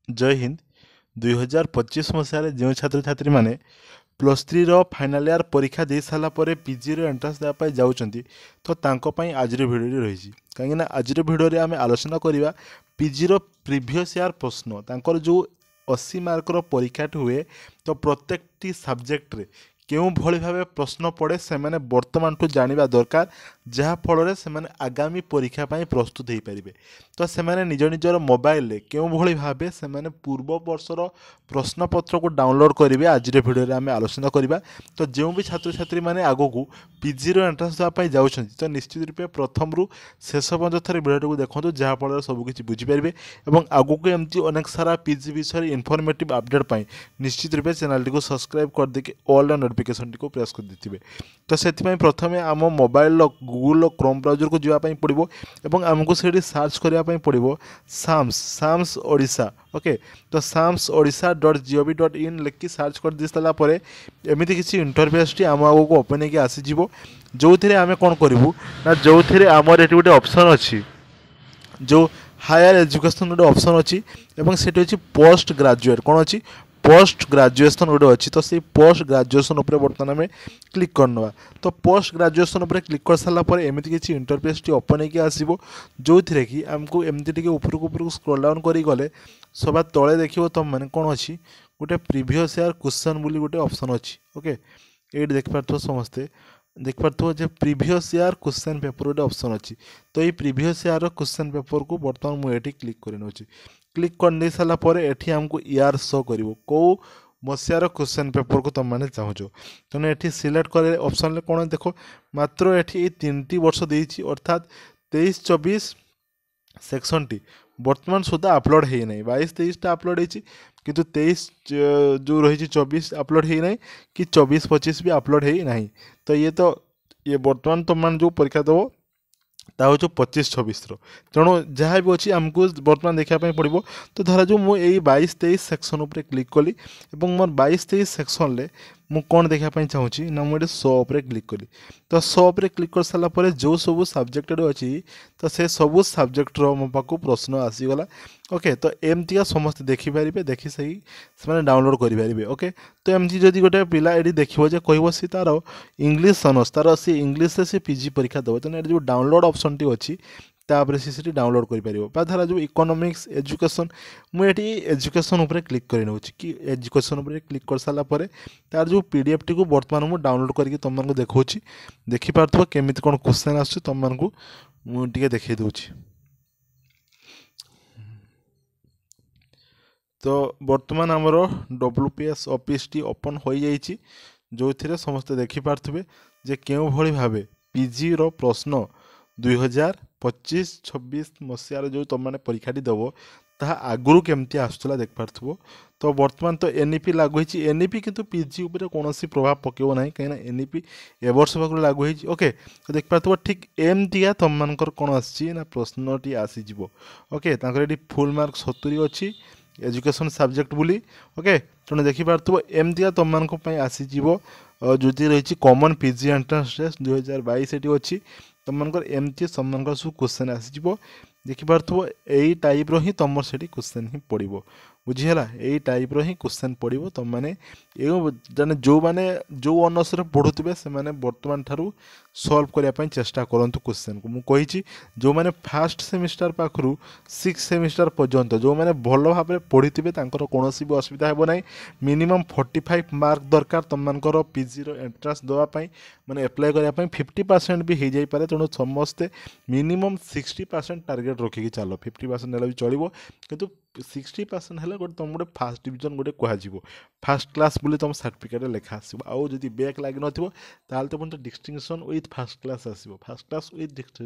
जय हिंद। 2025 मसीह जो छात्र छात्री मैंने प्लस थ्री फाइनाल इयर परीक्षा दे सारा पीजी एंट्रांस देवाई जाऊँगी तो तांकों आज भिडियो रही कहीं आज भिडियो आम आलोचना करवा पीजी प्रिवियस इयर प्रश्न तांकर जो 80 मार्कर परीक्षाटी हुए तो प्रत्येक सब्जेक्ट रे केउं भली भावे प्रश्न पड़े से मैंने वर्तमान ठू जानिबा दरकार जहाँफल से मैंने आगामी परीक्षा पाई प्रस्तुत हो पारे तो से मैंने निज निजर मोबाइल रे केउं भली भावे से मैंने पूर्व वर्षर प्रश्नपत्र को डाउनलोड करेंगे आज भिडियो आम आलोचना करवा तो जो भी छात्र छात्री मैंने आगो को पीजी एंट्रांस देवाई जाऊँगी तो निश्चित रूपे प्रथम रू शेष पर्यंत थे भिडियो को देखो जहाँफल सबकि बुझीपारे और आगू को एमती अनेक सारा पीजी विषय इनफर्मेटिव अपडेट पाई निश्चित रूपे चैनल टी सब्सक्राइब कर देके ऑल नोटिफिकेशन टी को प्रेस कर देते तो से प्रथम आम मोबाइल गूगल क्रोम ब्राउजर को जावाई पड़ो और आमको से सर्च करने पड़ो साम्स ओडिशा ओके तो samsodisha.gov.in लिखि सर्च कर दी सारापर एमती किसी इंटरफेस आम आग को ओपन होगी आसीज जो थे आम कौन करूँ ना जो थे आमर ये गोटे ऑप्शन अच्छी जो हायर एजुकेशन गोटे ऑप्शन अच्छी से अच्छी पोस्ट ग्रेजुएट कौन अच्छी पोस्ट ग्रेजुएशन गोटे अच्छी तो से पोस्ट ग्रेजुएशन उपर बर्तमान आम क्लिक करना तो पोस्ट ग्रेजुएशन उपर क्लिक कर सारापर एमती किसी इंटरफेस टी ओपन होगी आसो जो थे कि आमको एमती उपरको स्क्रॉल डाउन कर गले सभा तले देखो तुम मैंने कौन अच्छी गोटे प्रीवियस इयर क्वेश्चन बोली गोटे ऑप्शन अच्छी ओके ये देख पार्थ समस्ते देख पार्थ जे प्रीवियस इयर क्वेश्चन पेपर गोटे ऑप्शन अच्छी तो ये प्रीवियस इयर क्वेश्चन पेपर को बर्तमान मुझे क्लिक कर क्लिक कर सारापर ये आमको ईयर शो कर कौ मसीहार क्वेश्चन पेपर को तुम मैंने चाहूँ तेणु ये सिलेक्ट कर ऑप्शन कौन देख मात्र ये 3टी वर्ष देती अर्थात 23-24 सेक्शन टी बर्तमान सुधा अपलोड है ना 22-23 अपलोड होती किंतु 23 जो रही 24 अपलोड है ना कि 24-25 भी अपलोड है ना तो ये बर्तमान तुम मैंने जो परीक्षा दब ता हूँ 25-26 तेणु जहाँ भी अच्छी आमको बर्तमान देखापी पड़ो तो धरा जो मुझे 22-23 सेक्शन उपर क्लिक कली मोर 22-23 सेक्शन में मु कौन देखापी चाहूँगी ना मुझे शो उपर क्लिक कली तो शो उपर क्लिक कर सारापर जो सब सब्जेक्ट अच्छी तो से सब सब्जेक्ट मो पाक प्रश्न आसीगला ओके तो एमती समस्त देखिपारे देखी सही से डाउनलोड करेंगे ओके तो एमती जदि गोटे पिला ये देखो जे कह सी तार इंग्लीश अनर्स तार सी इंग्लीश से पीजी परीक्षा देव तेना जो डाउनलोड ऑप्शन टी अच्छी तापर सी डाउनलोड कर धारा जो इकोनॉमिक्स एजुकेशन मुझे एजुकेशन उपर क्लिक कर नौ कि एजुकेशन उपर क्लिक कर सारापर तार जो पीडीएफ टी को बर्तमान मुझे डाउनलोड करके तुम मानक देखा देखिपार केमी कौन क्वेश्चन आस तुम मानक मुझे देखा दूँ तो बर्तमान आमर WPS ऑफिस टी ओपन हो जाइए जो थे समस्ते देखिपारे जे क्यों भली भावे पीजी रो प्रश्न 2025-26 मसीहार जो तुम मैंने परीक्षाटी देव ता आगुरी केमती आसूला देख पार्थ तो बर्तमान तो एनईपी लागू होती एनईपी किंतु पीजी उपर कौन प्रभाव पकेब ना कहीं एनईपी ए वर्ष पाक लागू होती ओके तो देख पार्थ ठीक एमती तुम मानकर कौन आसी प्रश्नटी आसीज ओके ये फुल मार्क 70 अच्छी एजुकेशन सब्जेक्ट बोली ओके तेणु देखिपार एमती तुम मानी आसीज जो रही कॉमन पीजी एंट्रांस टेस्ट 2022 ये अच्छी तुम मानकर एमती तुम सब क्वेश्चन आसीज देखिपार यही टाइप रो ही तुम से क्वेश्चन ही पड़ो बुझीगला यही टाइप रो ही क्वेश्चन पड़ो तुम मैंने जो मैंने जो अनर्स पढ़ुवे से मैंने बर्तमान ठारू सॉल्व करने चेष्टा करूँ क्वेश्चन को मुझे जो मैंने फास्ट सेमिस्टर पाखु 6 सेमिस्टर पर्यंत जो मैंने भल भाव पढ़ी थे कौन भी असुविधा हे ना मिनिमम 45 मार्क दरकार तुम मानकर पीजी एंट्रांस देवाई मैंने एप्लाय करने 50% भी हो जापे तेणु समस्ते मिनिमम 60% टार्गेट रखिकी चलो 50% भी चलो किंतु 60% है गोटे तुम गोटे फास्ट डिविजन गोटे कह फास्ट क्लास बोली तुम सर्टिफिकेट लिखा आसो आउ जब बैक लग नाल तो पुणी डिस्टिंक्शन विथ फास्ट क्लास आसो फास्ट क्लास विथ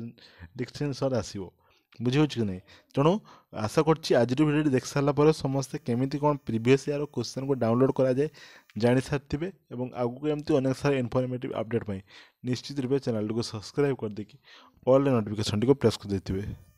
डिस्टिंक्शन आसो बुझे कि नहीं तेणु आशा कर आज भिडियो देख सारापर समस्ते केमी कौन प्रीवियस ईयर क्वेश्चन को डाउनलोड कराए जानी सारी और आगू एमती अनेक सारा इनफर्मेटिव अपडेट निश्चित रूप चैनल को सब्सक्राइब कर देकी ऑल नोटिफिकेशन को प्रेस कर देते